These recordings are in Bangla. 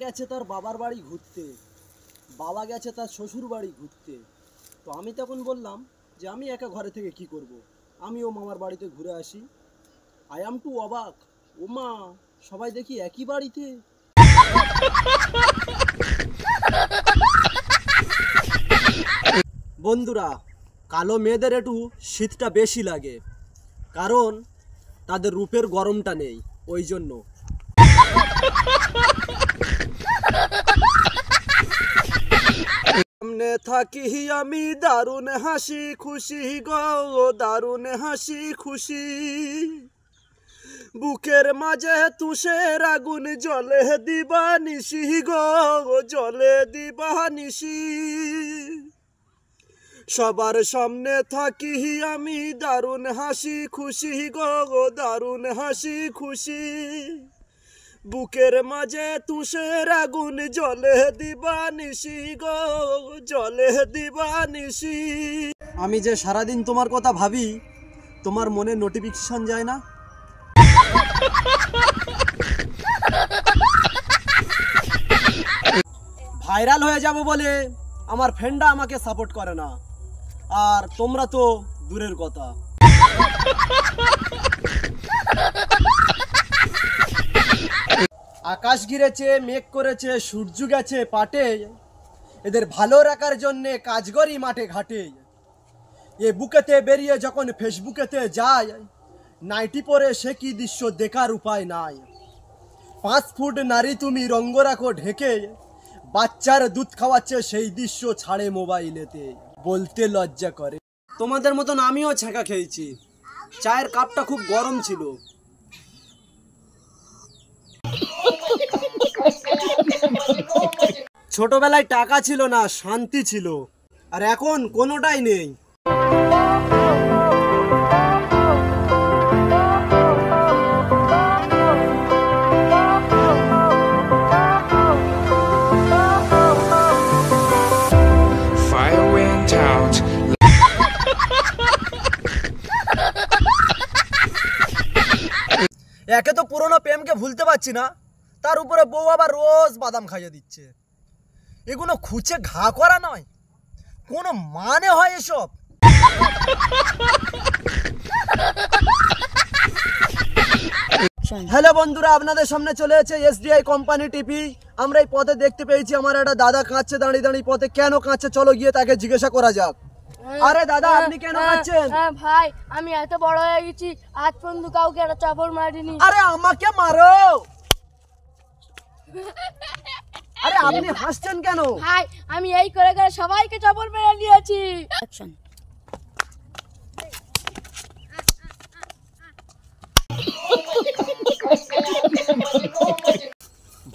গেছে তার বাবার বাড়ি ঘুরতে, বাবা গেছে তার শ্বশুর বাড়ি ঘুরতে। তো আমি তখন বললাম যে আমি একা ঘরে থেকে কি করব, আমিও মামার বাড়িতে ঘুরে আসি। আই অ্যাম টু অবাক, ও মা, সবাই দেখি একই বাড়িতে। বন্ধুরা, কালো মেয়েদের একটু শীতটা বেশি লাগে, কারণ তাদের রূপের গরমটা নেই, ওই জন্য। সামনে থাকি আমি দারুণ হাসি খুশি গো, দারুণ হাসি খুশি, বুকের মাঝে তুষের আগুন জলে দিবা নিশি গো, জলে দিবা নিশি। সবার সামনে থাকি আমি দারুণ হাসি খুশি গো, দারুণ হাসি খুশি, বুকের মাঝে তুষের আগুন জলে দিবা নিশি গো, জলে দিবা নিশি। আমি যে সারাদিন তোমার কথা ভাবি, তোমার মনে নোটিফিকেশন যায় না? ভাইরাল হয়ে যাব বলে আমার ফ্রেন্ডরা আমাকে সাপোর্ট করে না, আর তোমরা তো দূরের কথা। আকাশ ঘিরেছে, মেঘ করেছে, সূর্য গেছে পাটে, এদের ভালো রাখার জন্যে কাজ করি মাঠে ঘাটে। এ বুকেতে বেরিয়ে যখন ফেসবুকেতে যায়, নাইটি পরে সে কি দৃশ্য দেখার উপায় নাই। 5 ফুট নারী তুমি রঙ্গ রাখো ঢেকে, বাচ্চার দুধ খাওয়াচ্ছে সেই দৃশ্য ছাড়ে মোবাইলেতে, বলতে লজ্জা করে। তোমাদের মতন আমিও ছ্যাঁকা খেয়েছি, চায়ের কাপটা খুব গরম ছিল। ছোটবেলায় টাকা ছিল না, শান্তি ছিল, আর এখন কোনোটাই নেই। একে তো পুরনো প্রেমকে ভুলতে পারছি না, তার উপরে বউ আবার রোজ বাদাম খাইয়ে দিচ্ছে। এগুলো খুঁচে ঘা করা নয়, কোনো মানে হয় এসব? হ্যালো বন্ধুরা, আপনাদের সামনে চলে এসেছে এসডিআই কোম্পানি টিভি। আমরা এই পথে দেখতে পেয়েছি আমার একটা দাদা কাঁদছে দাঁড়িয়ে দাঁড়িয়ে পথে। কেন কাঁদছে চলো গিয়ে তাকে জিজ্ঞাসা করা যাক। আরে দাদা, আপনি কেন কাঁদছেন? ভাই, আমি এত বড় হয়ে গেছি, আজ পর্যন্ত কাউকে একটা চাপড় মারিনি। আরে আমাকে মারো। আরে আপনি হাসছেন কেন? ভাই, আমি এই করে করে সবাইকে চাপড় মেরে নিয়েছি।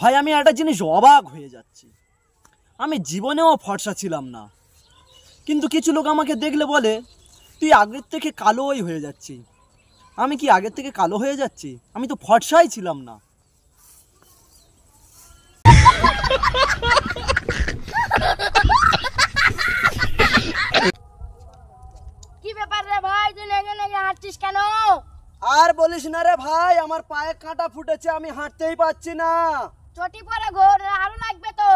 ভাই, আমি একটা জিনিস অবাক হয়ে যাচ্ছি। আমি জীবনেও ফর্সা ছিলাম না, কিন্তু কিছু লোক আমাকে দেখলে বলে তুই আগের থেকে কালোই হয়ে যাচ্ছি। আমি কি আগের থেকে কালো হয়ে যাচ্ছি? আমি তো ফর্সাই ছিলাম না। কি ব্যাপার রে ভাই, তুই নেগে নেগে হাঁটছিস কেন? আর বলিস না রে ভাই, আমার পায়ে কাঁটা ফুটেছে, আমি হাঁটতেই পারছি না। চটি পরে ঘোর, আরো লাগবে তো।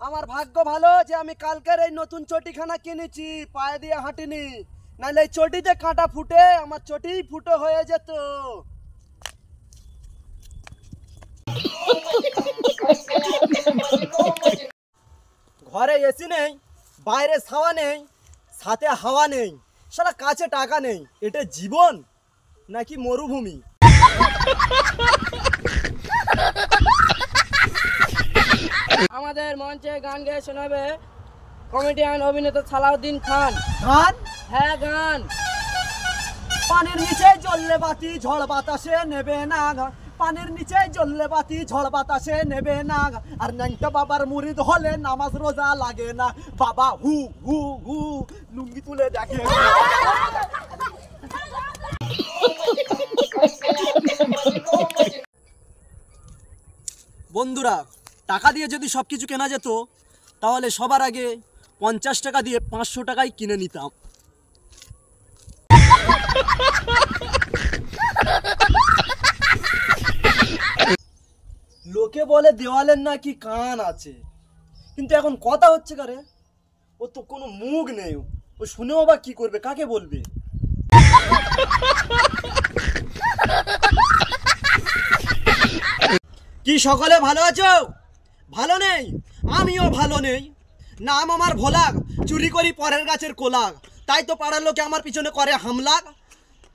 আমার ভাগ্য ভালো যে আমি কালকের এই নতুন চটিখানা কিনেছি, পায়ে দিয়ে হাঁটিনি, নাহলে এই চটিতে কাঁটা ফুটে আমার চটিই ফুটো হয়ে যেত। ঘরে এসি নেই, বাইরে ছাওয়া নেই, সাথে হাওয়া নেই, সারা কাছে টাকা নেই। এটা জীবন নাকি মরুভূমি? আমাদের মঞ্চে গান গেয়ে শোনাবে কমেডিয়ান অভিনেতা সালাউদ্দিন খান। গান? হ্যাঁ, গান। পানির নিচে জ্বললে বাতি ঝড় বাতাসে নেবে না, পানির নিচে জ্বললে বাতি ঝড় বাতাসে নেবে না, আর ন্যাংটা বাবার মুরিদ হলে নামাজ রোজা লাগে না। বাবা হু হু হু, লুঙ্গি তুলে দেখে। বন্ধুরা, টাকা দিয়ে যদি সব কিছু কেনা যেত, তাহলে সবার আগে 50 টাকা দিয়ে 500 টাকায় কিনে নিতাম। লোকে লোকে বলে দেওয়ালের নাকি কান আছে, কিন্তু এখন কথা হচ্ছে কারে, ও তো কোনো মুখ নেই, ও শুনেও বা কি করবে, কাকে বলবে? কি সকলে ভালো আছো? ভালো নেই? আমিও ভালো নেই। নাম আমার ভোলা, চুরি করি পরের গাছের কোলা, তাই তো পাড়ার লোকে আমার পিছনে করে হামলা,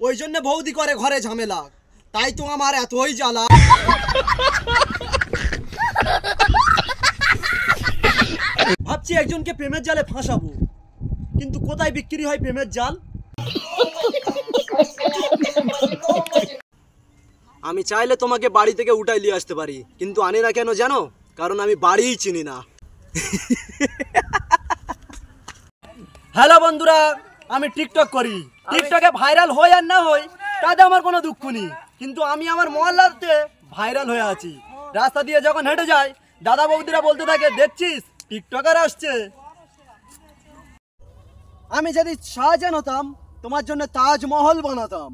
ওই জন্য বৌদি করে ঘরে ঝামেলা, তাই তো আমার এতই জ্বালা। ভাবছি একজনকে প্রেমের জালে ফাঁসাবো, কিন্তু কোথায় বিক্রি হয় প্রেমের জাল? আমি চাইলে তোমাকে বাড়ি থেকে উঠাই নিয়ে আসতে পারি, কিন্তু আনি না কেন জানো? কারণ আমি বাড়িই চিনি না। হ্যালো বন্ধুরা, আমি টিকটক করি। টিকটকে ভাইরাল হই আর না হই তাতে আমার কোনো দুঃখ নেই, কিন্তু আমি আমার মহল্লাতে ভাইরাল হয়ে আছি। রাস্তা দিয়ে যখন হেঁটে যাই, দাদা বৌদিরা বলতে থাকে, দেখছিস টিকটকার আসছে। আমি যদি শাহজাহান হতাম, তোমার জন্য তাজমহল বানাতাম।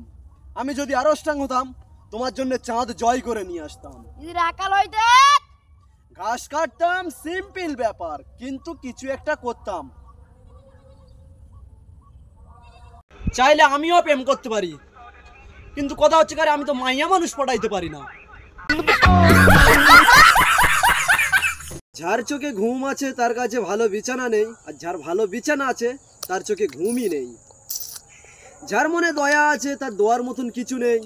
আমি যদি আরস্টাং হতাম, তোমার জন্য চাঁদ জয় করে নিয়ে আসতাম। ঘাস কাটতাম, সিম্পল ব্যাপার, কিন্তু কিছু একটা করতাম। চাইলে আমিও প্রেম করতে পারি, কিন্তু কথা হচ্ছে কারে, আমি তো মাইয়া মানুষ পটাইতে পারি না। যার চোখে ঘুম আছে তার কাছে ভালো বিছানা নেই, আর যার ভালো বিছানা আছে তার চোখে ঘুমই নেই। যার মনে দয়া আছে তার দোয়ার মতন কিছু নেই,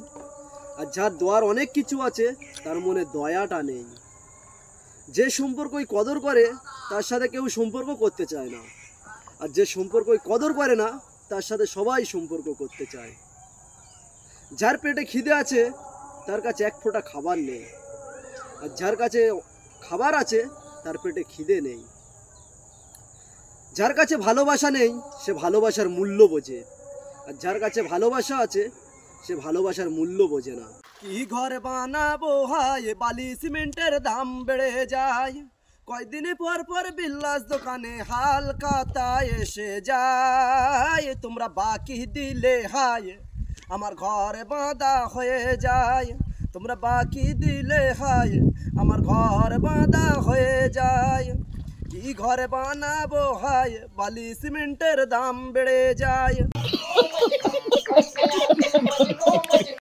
আর যার দোয়ার অনেক কিছু আছে তার মনে দয়াটা নেই। যে সম্পর্কই কদর করে তার সাথে কেউ সম্পর্ক করতে চায় না, আর যে সম্পর্কই কদর করে না তার সাথে সবাই সম্পর্ক করতে চায়। যার পেটে খিদে আছে তার কাছে এক ফোঁটা খাবার নেই, আর যার কাছে খাবার আছে তার পেটে খিদে নেই। যার কাছে ভালোবাসা নেই সে ভালোবাসার মূল্য বোঝে, আর যার কাছে ভালোবাসা আছে সে ভালোবাসার মূল্য বোঝে না। কি ঘর বানাবো হায়, বালি সিমেন্টের দাম বেড়ে যায়, কয়দিনে পর পর বিল্লাস দোকানে হালকাতা এসে যায়। তোমরা বাকি দিলে হায় আমার ঘর বাঁধা হয়ে যায়, তোমরা বাকি দিলে হায় আমার ঘর বাঁধা হয়ে যায়। কি ঘর বানাবো হায়, বালি সিমেন্টের দাম বেড়ে যায়।